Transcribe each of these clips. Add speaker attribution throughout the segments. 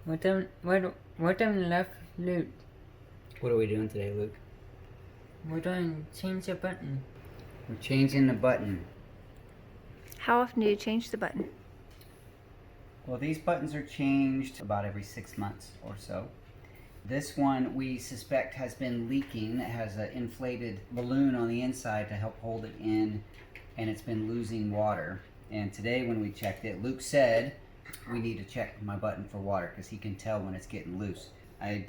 Speaker 1: What time left, Luke?
Speaker 2: What are we doing today, Luke?
Speaker 1: We're going to change the button.
Speaker 2: We're changing the button.
Speaker 3: How often do you change the button?
Speaker 2: Well, these buttons are changed about every 6 months or so. This one we suspect has been leaking. It has an inflated balloon on the inside to help hold it in, and it's been losing water. And today when we checked it, Luke said we need to check my button for water because he can tell when it's getting loose. I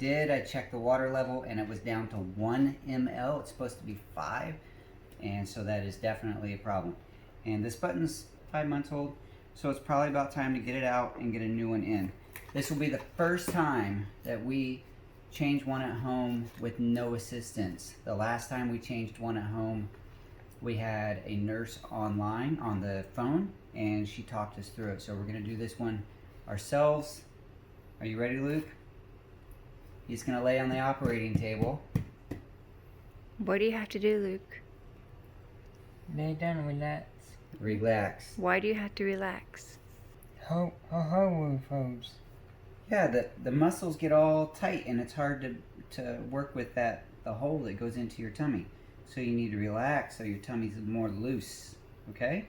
Speaker 2: checked the water level and it was down to 1 ml. It's supposed to be 5, and so that is definitely a problem. And this button's 5 months old, so it's probably about time to get it out and get a new one in. This will be the first time that we change one at home with no assistance. The last time we changed one at home, we had a nurse online on the phone and she talked us through it. So we're gonna do this one ourselves. Are you ready, Luke? He's gonna lay on the operating table.
Speaker 3: What do you have to do, Luke?
Speaker 1: Lay down, relax.
Speaker 2: Relax.
Speaker 3: Why do you have to relax?
Speaker 1: How will folks?
Speaker 2: Yeah, the muscles get all tight and it's hard to work with the hole that goes into your tummy. So you need to relax so your tummy's more loose, okay?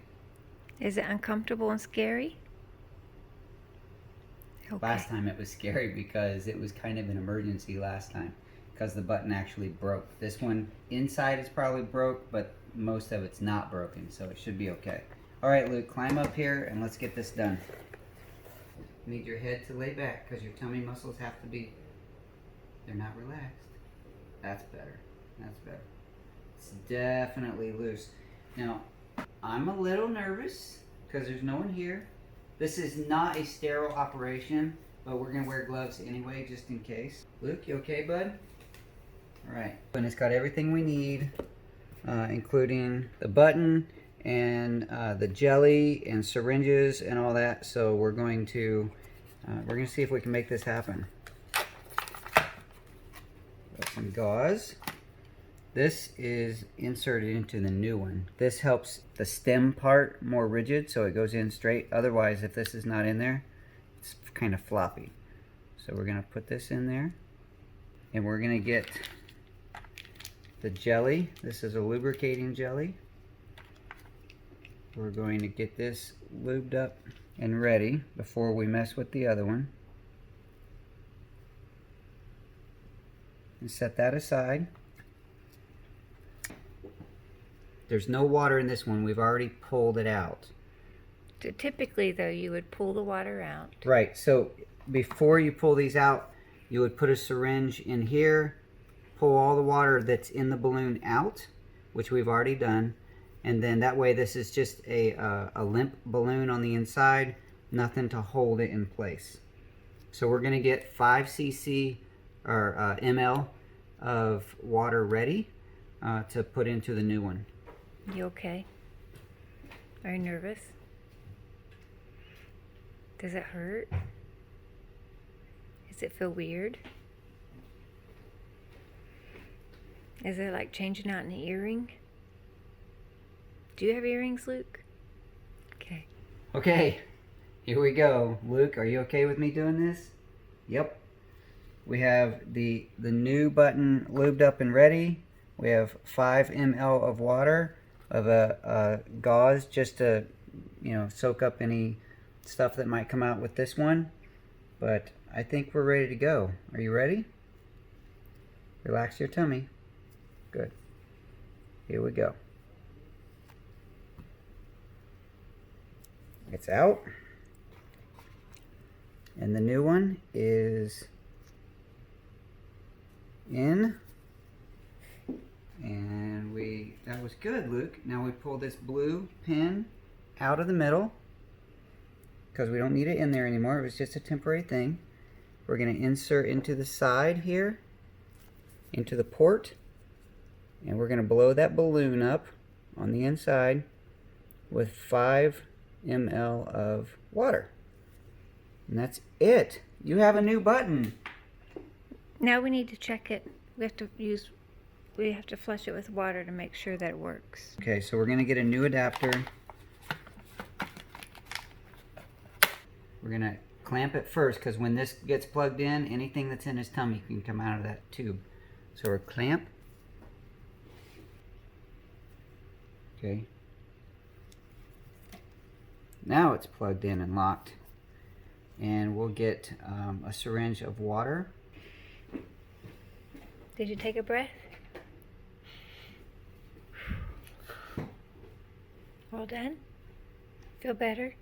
Speaker 3: Is it uncomfortable and scary? Okay.
Speaker 2: Last time it was scary because it was kind of an emergency last time because the button actually broke. This one inside is probably broke, but most of it's not broken, so it should be okay. All right, Luke, climb up here and let's get this done. You need your head to lay back because your tummy muscles have to be, they're not relaxed. That's better. That's better. It's definitely loose. Now, I'm a little nervous because there's no one here. This is not a sterile operation, but we're gonna wear gloves anyway, just in case. Luke, you okay, bud? All right. And it's got everything we need, including the button and the jelly and syringes and all that. So we're going to see if we can make this happen. Got some gauze. This is inserted into the new one. This helps the stem part more rigid so it goes in straight. Otherwise, if this is not in there, it's kind of floppy. So we're gonna put this in there and we're gonna get the jelly. This is a lubricating jelly. We're going to get this lubed up and ready before we mess with the other one. And set that aside. There's no water in this one. We've already pulled it out.
Speaker 3: So typically, though, you would pull the water out.
Speaker 2: Right, so before you pull these out, you would put a syringe in here, pull all the water that's in the balloon out, which we've already done, and then that way this is just a limp balloon on the inside, nothing to hold it in place. So we're gonna get 5 cc or ml of water ready to put into the new one.
Speaker 3: You okay? Are you nervous? Does it hurt? Does it feel weird? Is it like changing out an earring? Do you have earrings, Luke? Okay.
Speaker 2: Okay, here we go. Luke, are you okay with me doing this? Yep. We have the new button lubed up and ready. We have 5 ml of water of a gauze just to, soak up any stuff that might come out with this one. But I think we're ready to go. Are you ready? Relax your tummy. Good. Here we go. It's out. And the new one is in. And that was good, Luke. Now we pull this blue pin out of the middle because we don't need it in there anymore. It was just a temporary thing. We're going to insert into the side here, into the port, and we're going to blow that balloon up on the inside with 5 ml of water. And that's it. You have a new button.
Speaker 3: Now we need to check it. We have to flush it with water to make sure that it works.
Speaker 2: Okay, so we're going to get a new adapter. We're going to clamp it first, because when this gets plugged in, anything that's in his tummy can come out of that tube. So we're clamp. Okay. Now it's plugged in and locked. And we'll get a syringe of water.
Speaker 3: Did you take a breath? All done? Feel better?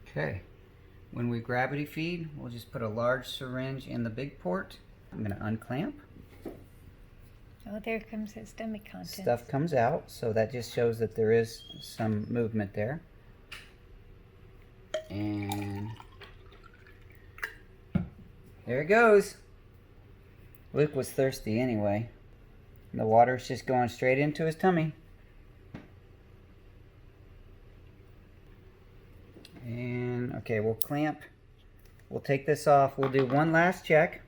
Speaker 2: Okay. When we gravity feed, we'll just put a large syringe in the big port. I'm going to unclamp.
Speaker 3: Oh, there comes his stomach contents.
Speaker 2: Stuff comes out, so that just shows that there is some movement there. And there it goes. Luke was thirsty anyway. The water's just going straight into his tummy. And okay, we'll clamp. We'll take this off. We'll do one last check.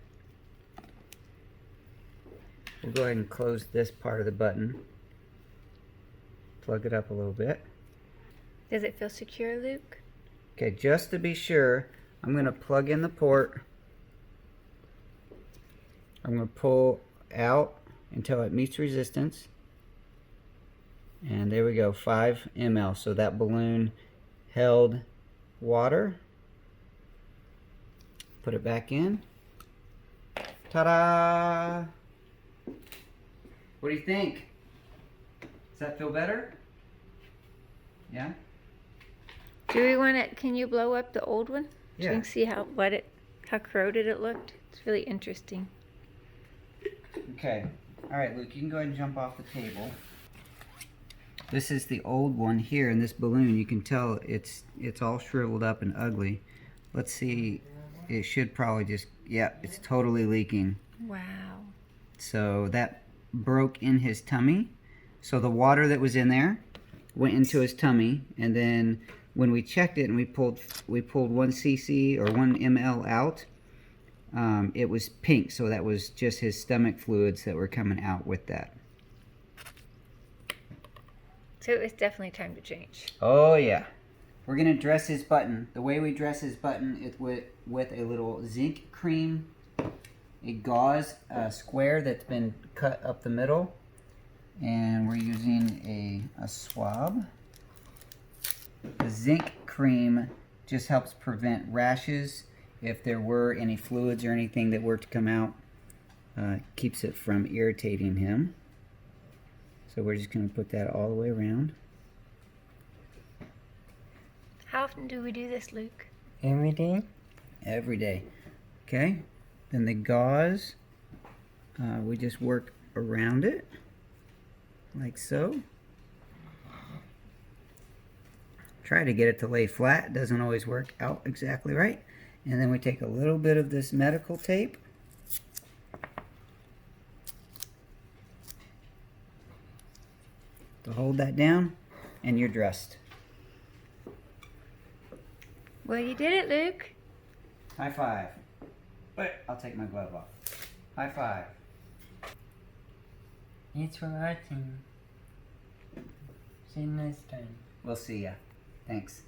Speaker 2: We'll go ahead and close this part of the button. Plug it up a little bit.
Speaker 3: Does it feel secure, Luke?
Speaker 2: Okay, just to be sure, I'm going to plug in the port. I'm going to pull out until it meets resistance. And there we go, 5 ml. So that balloon held water. Put it back in. Ta-da! What do you think? Does that feel better? Yeah?
Speaker 3: Do we want to, can you blow up the old one? So
Speaker 2: Yeah.
Speaker 3: we can see how corroded it looked. It's really interesting.
Speaker 2: Okay. All right, Luke, you can go ahead and jump off the table. This is the old one here in this balloon. You can tell it's all shriveled up and ugly. Let's see. It should probably just, yeah, it's totally leaking.
Speaker 3: Wow.
Speaker 2: So that broke in his tummy. So the water that was in there went into his tummy, and then when we checked it and we pulled 1 cc or 1 ml out, it was pink. So that was just his stomach fluids that were coming out with that.
Speaker 3: So it's definitely time to change.
Speaker 2: Oh yeah. We're gonna dress his button. The way we dress his button is with a little zinc cream, a gauze square that's been cut up the middle, and we're using a swab. The zinc cream just helps prevent rashes. If there were any fluids or anything that were to come out, keeps it from irritating him. So we're just going to put that all the way around.
Speaker 3: How often do we do this, Luke?
Speaker 1: Every day?
Speaker 2: Every day. Okay. Then the gauze, we just work around it, like so. Try to get it to lay flat. It doesn't always work out exactly right. And then we take a little bit of this medical tape. To hold that down, and you're dressed.
Speaker 3: Well, you did it, Luke.
Speaker 2: High five. But I'll take my glove off. High five.
Speaker 1: Thanks for watching. See you next time.
Speaker 2: We'll see ya. Thanks.